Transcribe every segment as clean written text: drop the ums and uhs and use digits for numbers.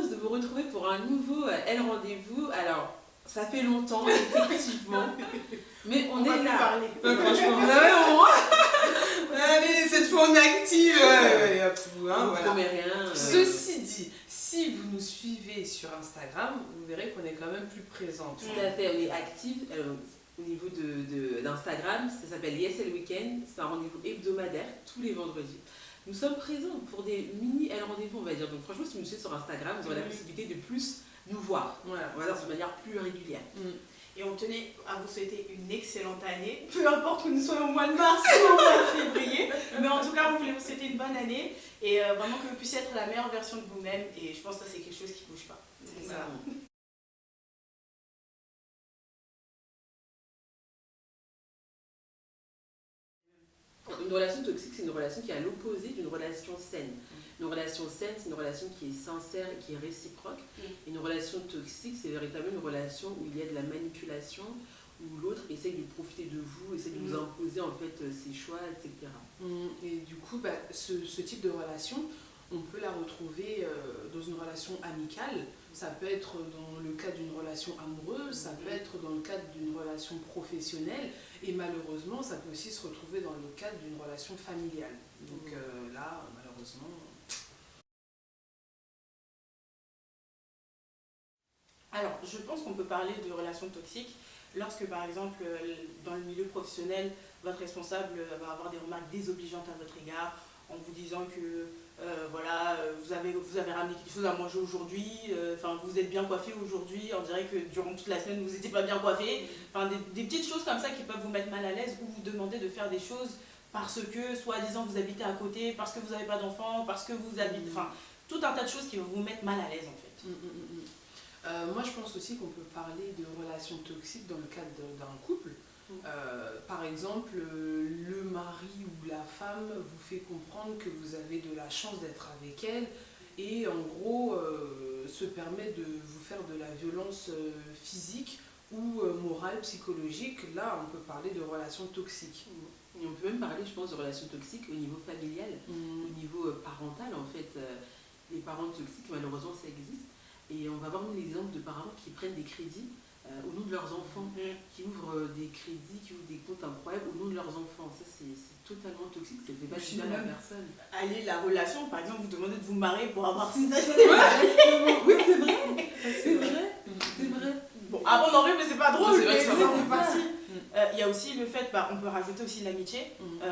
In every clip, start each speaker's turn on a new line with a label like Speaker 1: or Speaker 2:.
Speaker 1: heureuse de vous retrouver pour un nouveau Elle Rendez-vous. Alors, ça fait longtemps, effectivement, mais on est là.
Speaker 2: Parler.
Speaker 1: Franchement, vraiment.
Speaker 2: Allez, cette fois on est active. Allez, hop,
Speaker 1: On
Speaker 2: voilà.
Speaker 1: ne promet rien.
Speaker 2: Ceci dit, si vous nous suivez sur Instagram, vous verrez qu'on est quand même plus présente.
Speaker 1: Tout à fait, on est active au niveau d'Instagram. Ça s'appelle Yes Elle Weekend. C'est un rendez-vous hebdomadaire tous les vendredis. Nous sommes présents pour des mini Elle Rendez-vous, on va dire. Donc franchement, si vous nous suivez sur Instagram, vous aurez la possibilité de plus nous voir. Voilà, de manière plus régulière.
Speaker 3: Et on tenait à vous souhaiter une excellente année, peu importe que nous soyons au mois de mars ou au mois de février, mais en tout cas, on voulait vous souhaiter une bonne année et vraiment que vous puissiez être la meilleure version de vous-même. Et je pense que ça, c'est quelque chose qui ne bouge pas.
Speaker 1: C'est ça. Une relation toxique, c'est une relation qui est à l'opposé d'une relation saine. Une relation saine, c'est une relation qui est sincère et qui est réciproque. Une relation toxique, c'est véritablement une relation où il y a de la manipulation, où l'autre essaye de profiter de vous, essaye de vous imposer en fait ses choix, etc.
Speaker 2: Et du coup, ce type de relation, on peut la retrouver dans une relation amicale. Ça peut être dans le cadre d'une relation amoureuse, ça peut être dans le cadre d'une relation professionnelle, et malheureusement, ça peut aussi se retrouver dans le cadre d'une relation familiale. Donc là, malheureusement...
Speaker 3: Alors, je pense qu'on peut parler de relations toxiques lorsque, par exemple, dans le milieu professionnel, votre responsable va avoir des remarques désobligeantes à votre égard en vous disant que voilà, vous avez ramené quelque chose à manger aujourd'hui, vous êtes bien coiffé aujourd'hui, on dirait que durant toute la semaine vous n'étiez pas bien coiffé. Des petites choses comme ça qui peuvent vous mettre mal à l'aise ou vous demander de faire des choses parce que, soi-disant, vous habitez à côté, parce que vous n'avez pas d'enfants, parce que vous habitez... tout un tas de choses qui vont vous mettre mal à l'aise en fait.
Speaker 2: Moi, je pense aussi qu'on peut parler de relations toxiques dans le cadre d'un couple. Par exemple, le mari ou la femme vous fait comprendre que vous avez de la chance d'être avec elle et en gros se permet de vous faire de la violence physique ou morale, psychologique. Là, on peut parler de relations toxiques.
Speaker 1: Et on peut même parler, je pense, de relations toxiques au niveau familial, au niveau parental en fait. Les parents toxiques, malheureusement, ça existe. Et on va voir l'exemple de parents qui prennent des crédits au nom de leurs enfants, qui ouvrent des crédits, qui ouvrent des comptes incroyables au nom de leurs enfants. Ça, c'est totalement toxique, ça ne fait pas du bien à la personne.
Speaker 3: Allez, la relation, par exemple, vous demandez de vous marier pour avoir...
Speaker 1: Oui, c'est vrai, c'est vrai, c'est vrai.
Speaker 3: Bon, après on en rit, mais c'est pas drôle,
Speaker 2: C'est vrai
Speaker 3: mais
Speaker 2: que ça
Speaker 3: c'est
Speaker 2: va.
Speaker 3: parti. Il y a aussi le fait, on peut rajouter aussi l'amitié.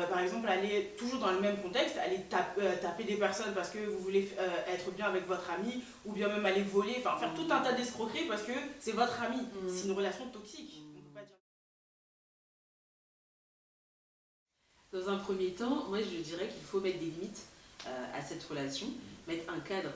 Speaker 3: Par exemple, aller toujours dans le même contexte, aller taper des personnes parce que vous voulez être bien avec votre ami, ou bien même aller voler, faire tout un tas d'escroqueries parce que c'est votre ami. C'est une relation toxique. On peut pas dire...
Speaker 1: Dans un premier temps, moi je dirais qu'il faut mettre des limites à cette relation, mettre un cadre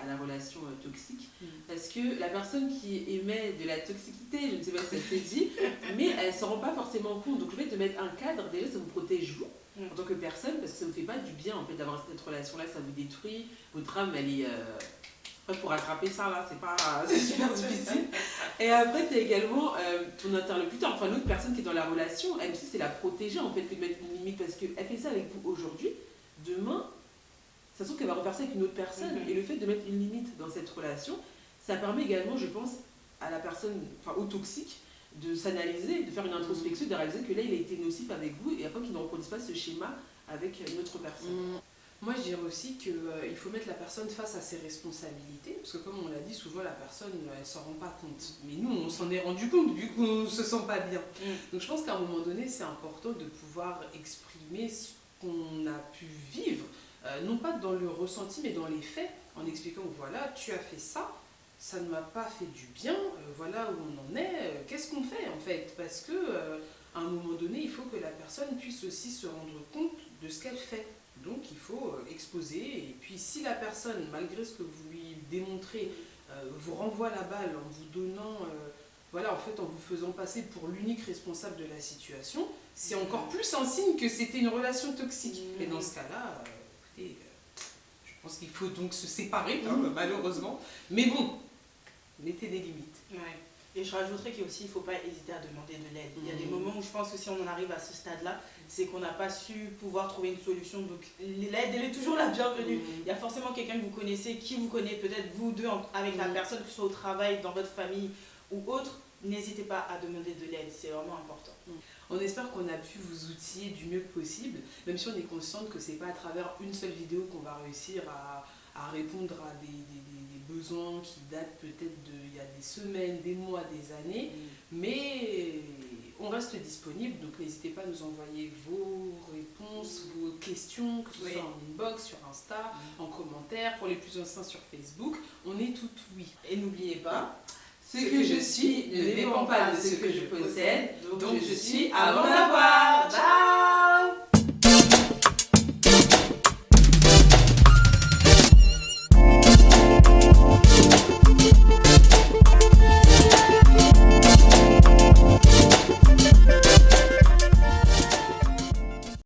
Speaker 1: à la relation toxique, parce que la personne qui émet de la toxicité, je ne sais pas si ça se dit, mais elle ne s'en rend pas forcément compte. Donc le fait de mettre un cadre, déjà ça vous protège vous, en tant que personne, parce que ça ne vous fait pas du bien en fait d'avoir cette relation-là, ça vous détruit, votre âme elle est... pour rattraper ça là, c'est super difficile. Et après tu as également ton interlocuteur, enfin l'autre personne qui est dans la relation, elle aussi c'est la protéger en fait, que de mettre une limite, parce qu'elle fait ça avec vous aujourd'hui, demain, ça se trouve qu'elle va repartir avec une autre personne. Et le fait de mettre une limite dans cette relation, ça permet également, je pense, à la personne, au toxique, de s'analyser, de faire une introspection, de réaliser que là il a été nocif avec vous et après qu'il ne reproduise pas ce schéma avec une autre personne.
Speaker 2: Moi, je dirais aussi qu'il faut mettre la personne face à ses responsabilités, parce que comme on l'a dit, souvent la personne, elle ne s'en rend pas compte. Mais nous, on s'en est rendu compte, vu qu'on ne se sent pas bien. Donc je pense qu'à un moment donné, c'est important de pouvoir exprimer ce qu'on a pu vivre, non pas dans le ressenti, mais dans les faits, en expliquant, voilà, tu as fait ça, ça ne m'a pas fait du bien, voilà où on en est, qu'est-ce qu'on fait en fait? Parce que à un moment donné, il faut que la personne puisse aussi se rendre compte de ce qu'elle fait. Donc il faut exposer, et puis si la personne, malgré ce que vous lui démontrez, vous renvoie la balle en vous donnant, voilà, en fait en vous faisant passer pour l'unique responsable de la situation, c'est encore plus un signe que c'était une relation toxique. Et dans ce cas-là, écoutez, je pense qu'il faut donc se séparer, malheureusement. Mais bon, mettez des limites.
Speaker 3: Ouais. Et je rajouterais qu'il ne faut pas hésiter à demander de l'aide. Il y a des moments où je pense que si on en arrive à ce stade-là, c'est qu'on n'a pas su pouvoir trouver une solution. Donc l'aide, elle est toujours la bienvenue. Il y a forcément quelqu'un que vous connaissez, qui vous connaît, peut-être vous deux avec la personne, que ce soit au travail, dans votre famille ou autre. N'hésitez pas à demander de l'aide, c'est vraiment important.
Speaker 2: On espère qu'on a pu vous outiller du mieux possible, même si on est consciente que c'est pas à travers une seule vidéo qu'on va réussir à répondre à des besoins qui datent peut-être d'il y a des semaines, des mois, des années, mais on reste disponible, donc n'hésitez pas à nous envoyer vos réponses, vos questions, que ce soit en inbox, sur Insta, en commentaire, pour les plus anciens sur Facebook, on est tout oui.
Speaker 3: Et n'oubliez pas,
Speaker 1: ce que je suis ne dépend pas de ce que je possède, donc je suis avant d'avoir.